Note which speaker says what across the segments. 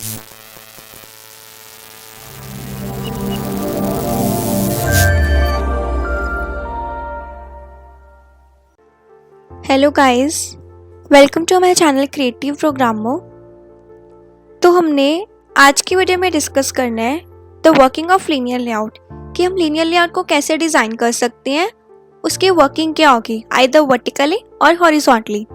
Speaker 1: Hello guys, welcome to my channel creative programo. तो हमने आज की वीडियो में डिस्कस करना है the working of linear layout, कि हम लीनियर लेआउट को कैसे डिज़ाइन कर सकते हैं, उसकी वर्किंग क्या होगी आइदर वर्टिकली और हॉरिजॉन्टली।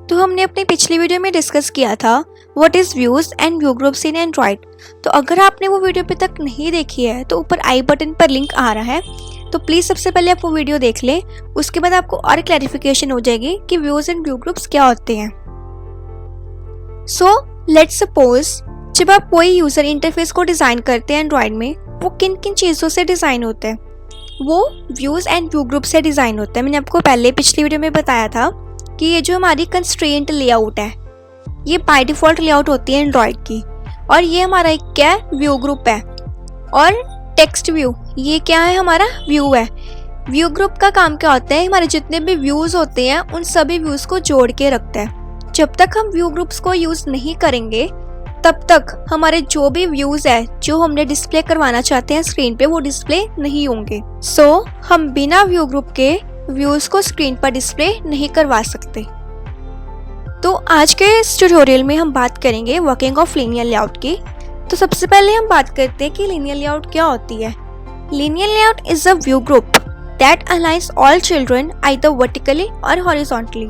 Speaker 1: तो हमने अपनी पिछली वीडियो में डिस्कस किया था what is views and view groups in Android. तो अगर आपने वो वीडियो अभी तक नहीं देखी है तो ऊपर आई बटन पर लिंक आ रहा है, तो प्लीज़ सबसे पहले आप वो वीडियो देख लें। उसके बाद आपको और क्लैरिफिकेशन हो जाएगी कि व्यूज़ एंड व्यू ग्रुप्स क्या होते हैं। सो लेट्स सपोज जब आप कोई यूज़र इंटरफेस को डिज़ाइन करते हैं एंड्रॉयड में, वो किन किन चीज़ों से डिज़ाइन होते हैं, वो व्यूज़ एंड व्यू ग्रुप से डिज़ाइन होता है। मैंने आपको पहले पिछली वीडियो में बताया था कि ये जो हमारी कंस्ट्रेंट लेआउट है, ये बाय डिफ़ॉल्ट लेआउट होती है एंड्रॉयड की, और ये हमारा एक क्या है, व्यू ग्रुप है। और टेक्स्ट व्यू, ये क्या है, हमारा व्यू है। व्यू ग्रुप का काम क्या होता है, हमारे जितने भी व्यूज़ होते हैं उन सभी व्यूज़ को जोड़ के रखता है। जब तक हम व्यू ग्रुप्स को यूज़ नहीं करेंगे तब तक हमारे जो भी व्यूज़ है जो हमने डिस्प्ले करवाना चाहते हैं स्क्रीन पे, वो डिस्प्ले नहीं होंगे। सो हम बिना व्यू ग्रुप के व्यूज़ को स्क्रीन पर डिस्प्ले नहीं करवा सकते। तो आज के इस ट्यूटोरियल में हम बात करेंगे वर्किंग ऑफ लीनियर लेआउट की। तो सबसे पहले हम बात करते हैं कि लीनियर लेआउट क्या होती है। Linear layout is a view group that aligns all children either vertically or horizontally.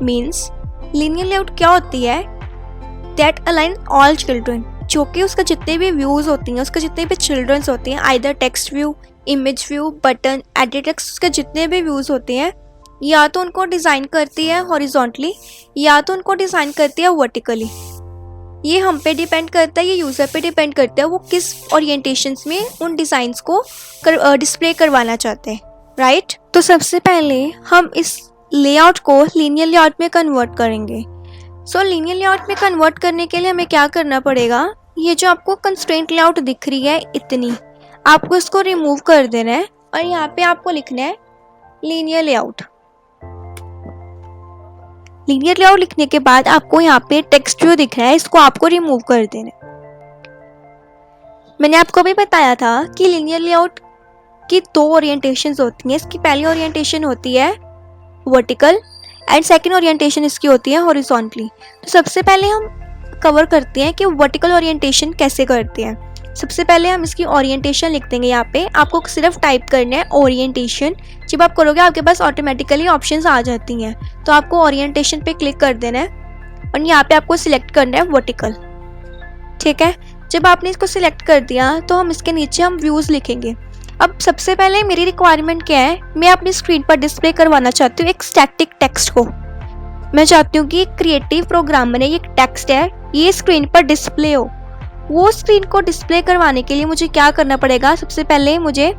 Speaker 1: Means linear layout क्या होती है, दैट अलाइन ऑल चिल्ड्रन, जो कि उसका जितने भी व्यूज होती हैं, उसके जितने भी चिल्ड्रंस होते हैं, either text view, image view, button, edit text, उसके जितने भी व्यूज होते हैं, या तो उनको डिज़ाइन करती है हॉरिजॉन्टली या तो उनको डिज़ाइन करती है वर्टिकली। ये हम पे डिपेंड करता है, ये यूज़र पे डिपेंड करता है वो किस ओरिएंटेशंस में उन डिज़ाइंस को डिस्प्ले करवाना चाहते हैं, राइट। तो सबसे पहले हम इस लेआउट को लीनियर लेआउट में कन्वर्ट करेंगे। सो लीनियर लेआउट में कन्वर्ट करने के लिए हमें क्या करना पड़ेगा, ये जो आपको कंस्ट्रेंट लेआउट दिख रही है इतनी, आपको इसको रिमूव कर देना है और यहाँ पे आपको लिखना है लीनियर लेआउट। लीनियर लेआउट लिखने के बाद आपको यहाँ पे टेक्स्ट व्यू दिख रहा है, इसको आपको रिमूव कर देना है। मैंने आपको भी बताया था कि लीनियर लेआउट की दो ओरिएंटेशंस होती हैं। इसकी पहली ओरिएंटेशन होती है वर्टिकल एंड सेकंड ओरिएंटेशन इसकी होती है हॉरिजॉन्टली। तो सबसे पहले हम कवर करते हैं कि वर्टिकल ओरिएंटेशन कैसे करते हैं। सबसे पहले हम इसकी ओरिएंटेशन लिख देंगे। यहाँ पे आपको सिर्फ टाइप करना है ओरिएंटेशन। जब आप करोगे आपके पास ऑटोमेटिकली ऑप्शंस आ जाती हैं, तो आपको ओरिएंटेशन पे क्लिक कर देना है और यहाँ पे आपको सिलेक्ट करना है वर्टिकल, ठीक है। जब आपने इसको सिलेक्ट कर दिया तो हम इसके नीचे हम व्यूज़ लिखेंगे। अब सबसे पहले मेरी रिक्वायरमेंट क्या है, मैं अपनी स्क्रीन पर डिस्प्ले करवाना चाहती हूँ एक स्टैटिक टेक्स्ट को। मैं चाहती हूँ कि क्रिएटिव प्रोग्रामर में ये टेक्स्ट है, ये स्क्रीन पर डिस्प्ले हो। वो स्क्रीन को डिस्प्ले करवाने के लिए मुझे क्या करना पड़ेगा, सबसे पहले मुझे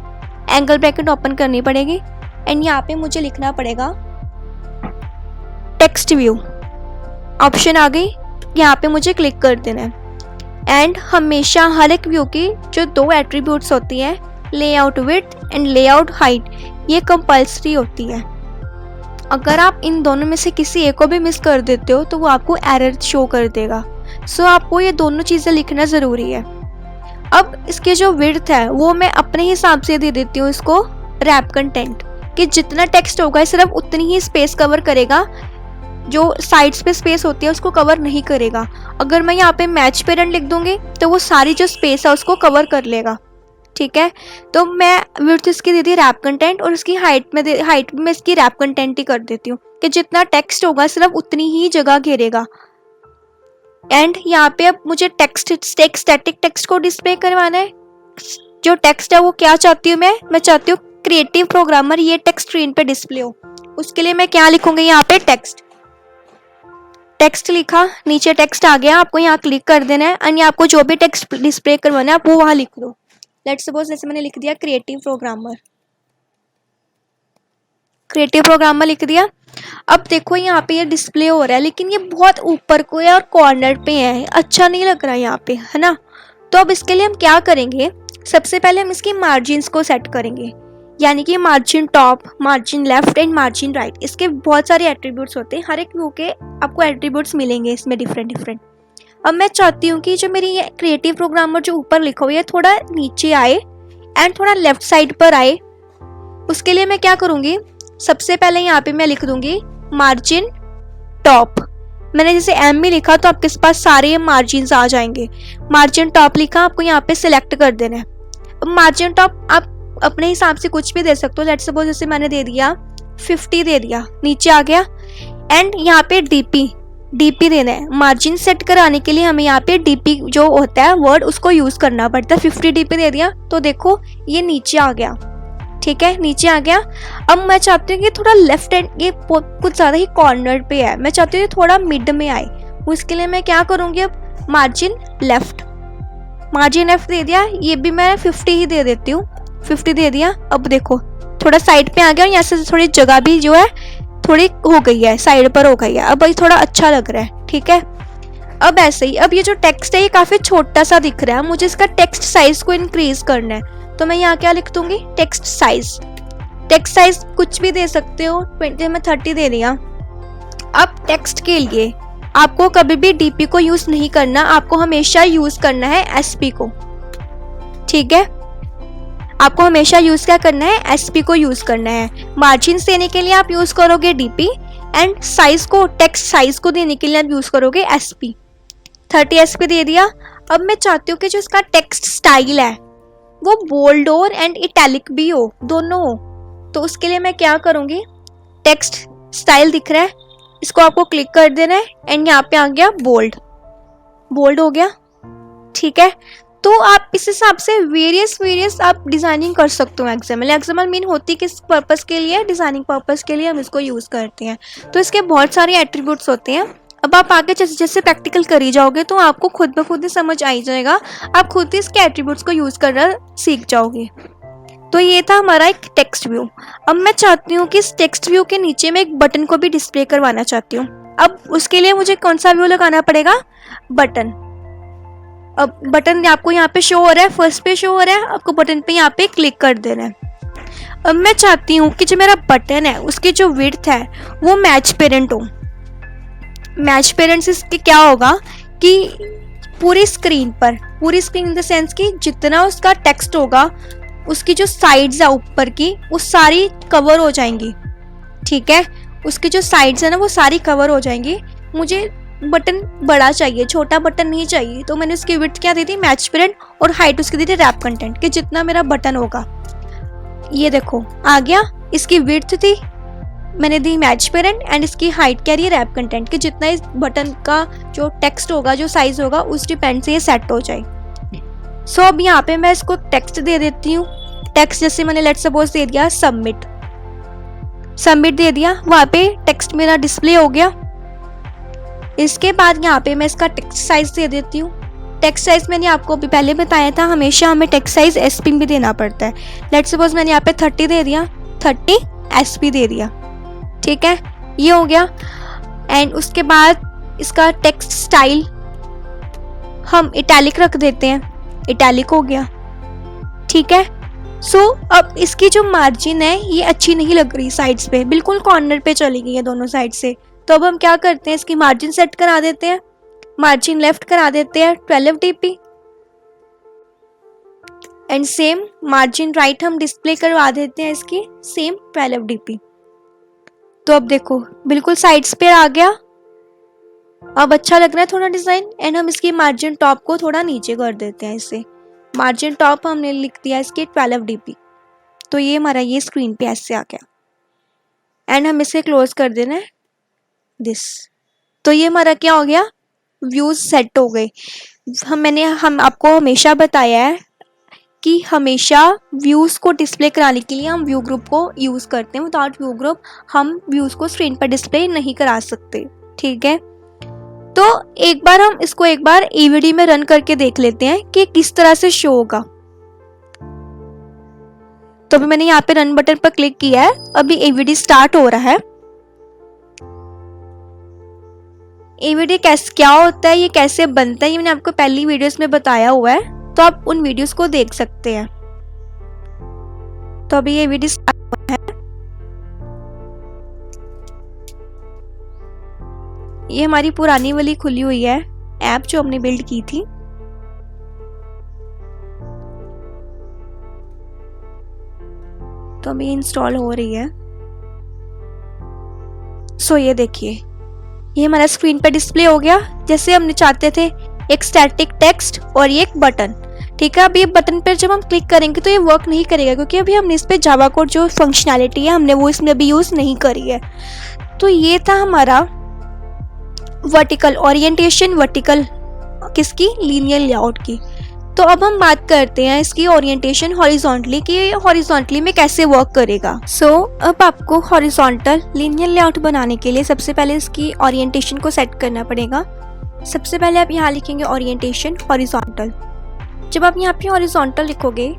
Speaker 1: एंगल ब्रैकेट ओपन करनी पड़ेगी एंड यहाँ पे मुझे लिखना पड़ेगा टेक्स्ट व्यू। ऑप्शन आ गई, यहाँ पे मुझे क्लिक कर देना है। एंड हमेशा हर एक व्यू की जो दो एट्रीब्यूट्स होती हैं, layout width and layout height, ये कंपल्सरी होती है। अगर आप इन दोनों में से किसी एक को भी मिस कर देते हो तो वो आपको एरर शो कर देगा। सो आपको ये दोनों चीज़ें लिखना ज़रूरी है। अब इसके जो विड्थ है वो मैं अपने हिसाब से दे देती हूँ इसको रैप कंटेंट, कि जितना टेक्स्ट होगा सिर्फ उतनी ही स्पेस कवर करेगा, जो साइड्स पे स्पेस होती है उसको कवर नहीं करेगा। अगर मैं यहाँ पे मैच पेरेंट लिख दूंगी तो वो सारी जो स्पेस है उसको कवर कर लेगा, ठीक है। तो मैं विड्थ इसकी दे दी रैप कंटेंट और इसकी हाइट में इसकी रैप कंटेंट ही कर देती हूँ कि जितना टेक्स्ट होगा सिर्फ उतनी ही जगह घेरेगा। एंड यहाँ पे अब मुझे स्टैटिक टेक्स्ट को डिस्प्ले करवाना है। जो टेक्स्ट है वो क्या चाहती हूँ मैं चाहती हूँ क्रिएटिव प्रोग्रामर ये टेक्स्ट स्क्रीन पे डिस्प्ले हो। उसके लिए मैं क्या लिखूंगी, यहाँ पे टेक्स्ट लिखा, नीचे टेक्स्ट आ गया, आपको यहाँ क्लिक कर देना है एंड आपको जो भी टेक्स्ट डिस्प्ले करवाना है आप वो वहाँ लिख दो। लेट्स सपोज जैसे मैंने लिख दिया क्रिएटिव प्रोग्रामर लिख दिया। अब देखो यहाँ पे ये डिस्प्ले हो रहा है, लेकिन ये बहुत ऊपर को है और कॉर्नर पे है, अच्छा नहीं लग रहा है यहाँ पे, है ना। तो अब इसके लिए हम क्या करेंगे, सबसे पहले हम इसकी मार्जिन्स को सेट करेंगे, यानी कि margin top, margin left and margin right. इसके बहुत सारे एट्रीब्यूट्स होते हैं, हर एक व्यू के आपको एट्रीब्यूट्स मिलेंगे इसमें डिफरेंट। अब मैं चाहती हूँ कि जो मेरी ये क्रिएटिव प्रोग्रामर जो ऊपर लिखा हुआ है थोड़ा नीचे आए एंड थोड़ा लेफ्ट साइड पर आए। उसके लिए मैं क्या करूँगी, सबसे पहले यहाँ पे मैं लिख दूंगी मार्जिन टॉप। मैंने जैसे एम में लिखा तो आपके पास सारे मार्जिन आ जाएंगे। मार्जिन टॉप लिखा, आपको यहाँ पे सिलेक्ट कर देना है। अब मार्जिन टॉप आप अपने हिसाब से कुछ भी दे सकते हो। लेट्स सपोज जैसे मैंने दे दिया 50 दे दिया, नीचे आ गया। एंड यहाँ पे डीपी देना है। मार्जिन सेट कराने के लिए हमें यहाँ पे डीपी जो होता है वर्ड उसको यूज करना पड़ता है। 50 डीपी दे दिया तो देखो ये नीचे आ गया, ठीक है, नीचे आ गया। अब मैं चाहती हूँ कि थोड़ा लेफ्ट हैंड, ये कुछ ज़्यादा ही कॉर्नर पे है, मैं चाहती हूँ कि थोड़ा मिड में आए। उसके लिए मैं क्या करूँगी, अब मार्जिन लेफ्ट दे दिया। ये भी मैं 50 ही दे देती हूँ, 50 दे दिया। अब देखो थोड़ा साइड पे आ गया, यहाँ से थोड़ी जगह भी जो है थोड़ी हो गई है, साइड पर हो गई है। अब भाई थोड़ा अच्छा लग रहा है, ठीक है। अब ऐसे ही, अब ये जो टेक्स्ट है ये काफ़ी छोटा सा दिख रहा है, मुझे इसका टेक्स्ट साइज को इंक्रीज करना है। तो मैं यहाँ क्या लिख दूंगी, टेक्स्ट साइज कुछ भी दे सकते हो। 20 में 30 दे दिया। अब टेक्स्ट के लिए आपको कभी भी डीपी को यूज नहीं करना, आपको हमेशा यूज करना है एसपी को, ठीक है। आपको हमेशा यूज क्या करना है, एसपी को यूज करना है। मार्जिन देने के लिए आप यूज करोगे डीपी एंड साइज को, टेक्स्ट साइज को देने के लिए आप यूज करोगे एसपी। 30 एसपी दे दिया। अब मैं चाहती हूँ कि जो इसका टेक्स्ट स्टाइल है वो बोल्ड और एंड इटैलिक भी हो, दोनों हो। तो उसके लिए मैं क्या करूँगी, टेक्स्ट स्टाइल दिख रहा है, इसको आपको क्लिक कर देना है एंड यहाँ पे आ गया बोल्ड हो गया, ठीक है। तो आप इस हिसाब से वेरियस आप डिजाइनिंग कर सकते हो। एक्सएमएल मीन होती किस पर्पस के लिए, डिजाइनिंग पर्पस के लिए हम इसको यूज करते हैं। तो इसके बहुत सारे एट्रीब्यूट्स होते हैं। अब आप आगे जैसे जैसे प्रैक्टिकल करी जाओगे तो आपको खुद ब खुद ही समझ आ ही जाएगा, आप खुद ही इसके एट्रीब्यूट्स को यूज करना सीख जाओगे। तो ये था हमारा एक टेक्स्ट व्यू। अब मैं चाहती हूँ कि इस टेक्स्ट व्यू के नीचे मैं एक बटन को भी डिस्प्ले करवाना चाहती हूँ। अब उसके लिए मुझे कौन सा व्यू लगाना पड़ेगा, बटन। अब बटन आपको यहाँ पे शो हो रहा है, फर्स्ट पे शो हो रहा है, आपको बटन पे यहाँ पे क्लिक कर देना है। अब मैं चाहती हूँ कि जो मेरा बटन है उसकी जो विड्थ है वो मैच पेरेंट हो। मैच पेरेंट से इसके क्या होगा कि पूरी स्क्रीन इन द सेंस कि जितना उसका टेक्स्ट होगा उसकी जो साइड्स है ऊपर की वो सारी कवर हो जाएंगी, ठीक है। उसकी जो साइड्स है ना वो सारी कवर हो जाएंगी। मुझे बटन बड़ा चाहिए, छोटा बटन नहीं चाहिए। तो मैंने उसकी विड्थ क्या दी थी, मैच पेरेंट, और हाइट उसकी दी थी रैप कंटेंट कि जितना मेरा बटन होगा। ये देखो आ गया, इसकी विड्थ थी मैंने दी मैच पेरेंट एंड इसकी हाइट क्या रही है, रैप कंटेंट कि जितना इस बटन का जो टेक्स्ट होगा, जो साइज होगा, उस डिपेंड से ये सेट हो जाए। सो अब यहाँ पे मैं इसको टेक्स्ट दे देती हूँ। टेक्स्ट जैसे मैंने लेट्स सपोज दे दिया सबमिट दे दिया, वहाँ पे टेक्स्ट मेरा डिस्प्ले हो गया। इसके बाद यहाँ पे मैं इसका टेक्स्ट साइज दे देती हूँ। टेक्स्ट साइज मैंने आपको अभी पहले बताया था, हमेशा हमें टेक्स्ट साइज एसपी भी देना पड़ता है। लेट्स सपोज मैंने यहाँ पे 30 दे दिया, 30 एसपी दे दिया, ठीक है, ये हो गया। एंड उसके बाद इसका टेक्स्ट स्टाइल हम इटैलिक रख देते हैं, इटैलिक हो गया, ठीक है। सो अब इसकी जो मार्जिन है ये अच्छी नहीं लग रही, साइड्स पे बिल्कुल कॉर्नर पे चली गई है दोनों साइड से। तो अब हम क्या करते हैं, इसकी मार्जिन सेट करा देते हैं, मार्जिन लेफ्ट करा देते हैं 12 dp and same margin right हम डिस्प्ले करवा देते हैं इसकी सेम 12 dp। तो अब देखो बिल्कुल साइड्स पे आ गया, अब अच्छा लग रहा है थोड़ा डिजाइन। एंड हम इसकी मार्जिन टॉप को थोड़ा नीचे कर देते हैं, इससे मार्जिन टॉप हमने लिख दिया इसके 12 dp। तो ये हमारा ये स्क्रीन पे ऐसे आ गया एंड हम इसे क्लोज कर देना है दिस। तो ये हमारा क्या हो गया, व्यूज सेट हो गए। हम आपको हमेशा बताया है कि हमेशा व्यूज को डिस्प्ले कराने के लिए हम व्यू ग्रुप को यूज करते हैं। विदाउट व्यू ग्रुप हम व्यूज को स्क्रीन पर डिस्प्ले नहीं करा सकते, ठीक है। तो एक बार हम इसको एक बार एवीडी में रन करके देख लेते हैं कि किस तरह से शो होगा। तो अभी मैंने यहाँ पे रन बटन पर क्लिक किया है, अभी एवीडी स्टार्ट हो रहा है। एवीडी क्या होता है, ये कैसे बनता है, ये मैंने आपको पहली वीडियोस में बताया हुआ है, तो आप उन वीडियोस को देख सकते हैं। तो अभी ये एवीडी स्टार्ट हुआ है, ये हमारी पुरानी वाली खुली हुई है ऐप जो हमने बिल्ड की थी। तो अभी इंस्टॉल हो रही है। सो ये देखिए, ये हमारा स्क्रीन पर डिस्प्ले हो गया जैसे हमने चाहते थे, एक स्टैटिक टेक्स्ट और ये एक बटन। ठीक है, अभी बटन पर जब हम क्लिक करेंगे तो ये वर्क नहीं करेगा, क्योंकि अभी हमने इस पर जावा कोड जो फंक्शनैलिटी है हमने वो इसमें अभी यूज़ नहीं करी है। तो ये था हमारा वर्टिकल ओरिएंटेशन, वर्टिकल किसकी, लीनियर लेआउट की। तो अब हम बात करते हैं इसकी ओरिएंटेशन हॉरिजॉन्टली कि हॉरिजॉन्टली में कैसे वर्क करेगा। अब आपको हॉरिजॉन्टल लीनियर लेआउट बनाने के लिए सबसे पहले इसकी ओरिएंटेशन को सेट करना पड़ेगा। सबसे पहले आप यहाँ लिखेंगे ओरिएंटेशन हॉरिजॉन्टल। जब आप यहाँ पे हॉरिजॉन्टल लिखोगे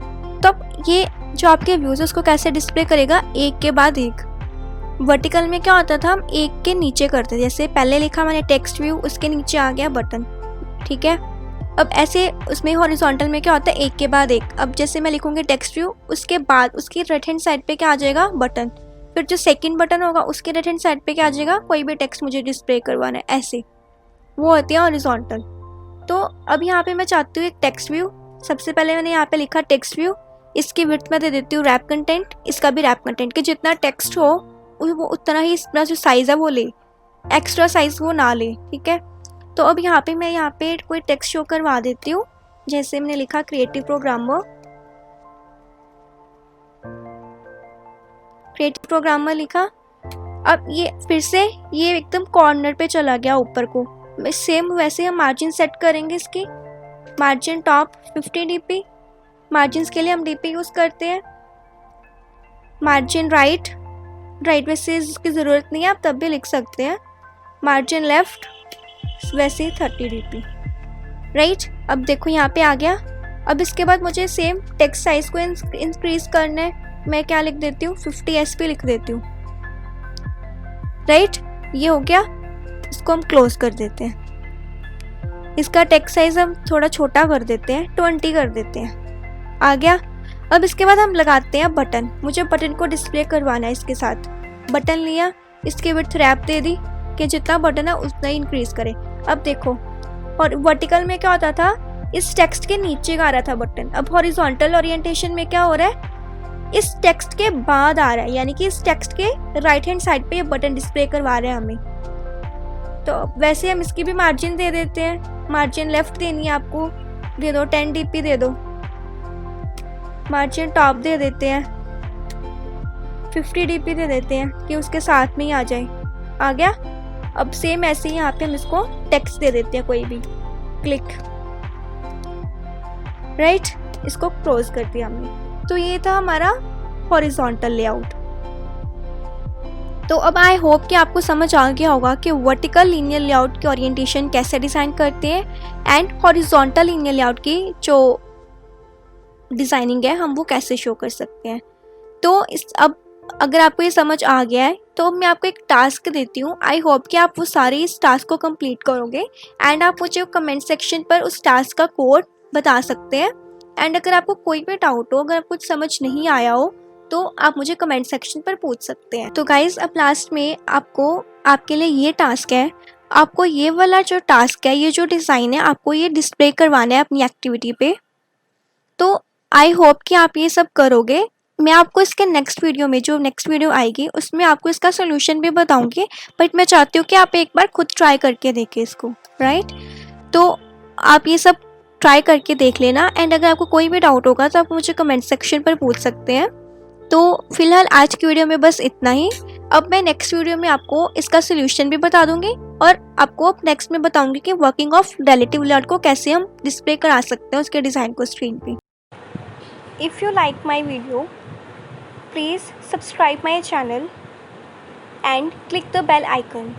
Speaker 1: तब ये जो आपके व्यूज है उसको कैसे डिस्प्ले करेगा, एक के बाद एक। वर्टिकल में क्या होता था, हम एक के नीचे करते थे, जैसे पहले लिखा मैंने टेक्स्ट व्यू, उसके नीचे आ गया बटन। ठीक है, अब ऐसे उसमें हॉरिजॉन्टल में क्या होता है, एक के बाद एक। अब जैसे मैं लिखूंगी टेक्स्ट व्यू, उसके बाद उसकी राइट हैंड साइड पे क्या आ जाएगा, बटन। फिर जो सेकंड बटन होगा उसके राइट हैंड साइड पे क्या आ जाएगा, कोई भी टेक्स्ट मुझे डिस्प्ले करवाना है, ऐसे वो होती है हॉरिजॉन्टल। तो अब यहाँ पे मैं चाहती हूँ एक टेक्स्ट व्यू। सबसे पहले मैंने यहाँ पे लिखा टेक्स्ट व्यू, इसकी विड्थ में दे देती हूँ रैप कंटेंट, इसका भी रैप कंटेंट कि जितना टेक्स्ट हो वो उतना ही इसका जो साइज़ है वो ले, एक्स्ट्रा साइज वो ना ले। ठीक है, तो अब यहाँ पे मैं यहाँ पे कोई टेक्स्ट शो करवा देती हूँ, जैसे मैंने लिखा क्रिएटिव प्रोग्रामर। क्रिएटिव प्रोग्रामर लिखा। अब ये फिर से ये एकदम कॉर्नर पे चला गया ऊपर को। सेम वैसे हम मार्जिन सेट करेंगे इसकी। मार्जिन टॉप 50 dp, मार्जिन के लिए हम dp यूज़ करते हैं। मार्जिन राइट वैसे इसकी ज़रूरत नहीं है, आप तब भी लिख सकते हैं। मार्जिन लेफ्ट वैसे ही 30 dp। राइट, अब देखो यहाँ पे आ गया। अब इसके बाद मुझे सेम टेक्स्ट साइज को इंक्रीज करना है, मैं क्या लिख देती हूँ, 50 sp लिख देती हूँ। राइट, ये हो गया। इसको हम क्लोज कर देते हैं। इसका टेक्स्ट साइज हम थोड़ा छोटा कर देते हैं, 20 कर देते हैं। आ गया। अब इसके बाद हम लगाते हैं बटन। मुझे बटन को डिस्प्ले करवाना है इसके साथ। बटन लिया, इसके विड्थ रैप दे दी कि जितना बटन है उतना ही इंक्रीज करे। अब देखो, और वर्टिकल में क्या होता था, इस टेक्स्ट के नीचे का आ रहा था बटन। अब हॉरिजॉन्टल ओरिएंटेशन में क्या हो रहा है, इस टेक्स्ट के बाद आ रहा है, यानी कि इस टेक्स्ट के राइट हैंड साइड पे ये बटन डिस्प्ले करवा रहे हैं हमें। तो वैसे हम इसकी भी मार्जिन दे देते हैं। मार्जिन लेफ्ट देनी है आपको, दे दो 10 dp दे दो। मार्जिन टॉप दे देते हैं, 50 dp दे देते हैं कि उसके साथ में ही आ जाए। आ गया। अब सेम ऐसे ही यहाँ पे हम इसको टेक्स्ट दे देते हैं कोई भी, क्लिक। राइट, इसको क्लोज कर दिया हमने। तो ये था हमारा हॉरिजॉन्टल लेआउट। तो अब आई होप कि आपको समझ आ गया होगा कि वर्टिकल लीनियर लेआउट की ओरिएंटेशन कैसे डिज़ाइन करते हैं एंड हॉरिजॉन्टल लीनियर लेआउट की जो डिज़ाइनिंग है हम वो कैसे शो कर सकते हैं। तो अब अगर आपको ये समझ आ गया है तो मैं आपको एक टास्क देती हूँ। आई होप कि आप वो सारे इस टास्क को कंप्लीट करोगे एंड आप मुझे कमेंट सेक्शन पर उस टास्क का कोड बता सकते हैं। एंड अगर आपको कोई भी डाउट हो, अगर आपको कुछ समझ नहीं आया हो तो आप मुझे कमेंट सेक्शन पर पूछ सकते हैं। तो गाइज अब लास्ट में आपके लिए ये टास्क है, आपको ये वाला जो टास्क है, ये जो डिज़ाइन है, आपको ये डिस्प्ले करवाना है अपनी एक्टिविटी पे। तो आई होप कि आप ये सब करोगे। मैं आपको इसके नेक्स्ट वीडियो में, जो नेक्स्ट वीडियो आएगी उसमें आपको इसका सोल्यूशन भी बताऊंगी, बट मैं चाहती हूँ कि आप एक बार खुद ट्राई करके देखें इसको। राइट, तो आप ये सब ट्राई करके देख लेना एंड अगर आपको कोई भी डाउट होगा तो आप मुझे कमेंट सेक्शन पर पूछ सकते हैं। तो फिलहाल आज की वीडियो में बस इतना ही। अब मैं नेक्स्ट वीडियो में आपको इसका सोल्यूशन भी बता दूंगी और आपको नेक्स्ट में बताऊंगी कि वर्किंग ऑफ रिलेटिव लेआउट को कैसे हम डिस्प्ले करा सकते हैं उसके डिज़ाइन को स्क्रीन पे। If you like my video, please subscribe my channel and click the bell icon.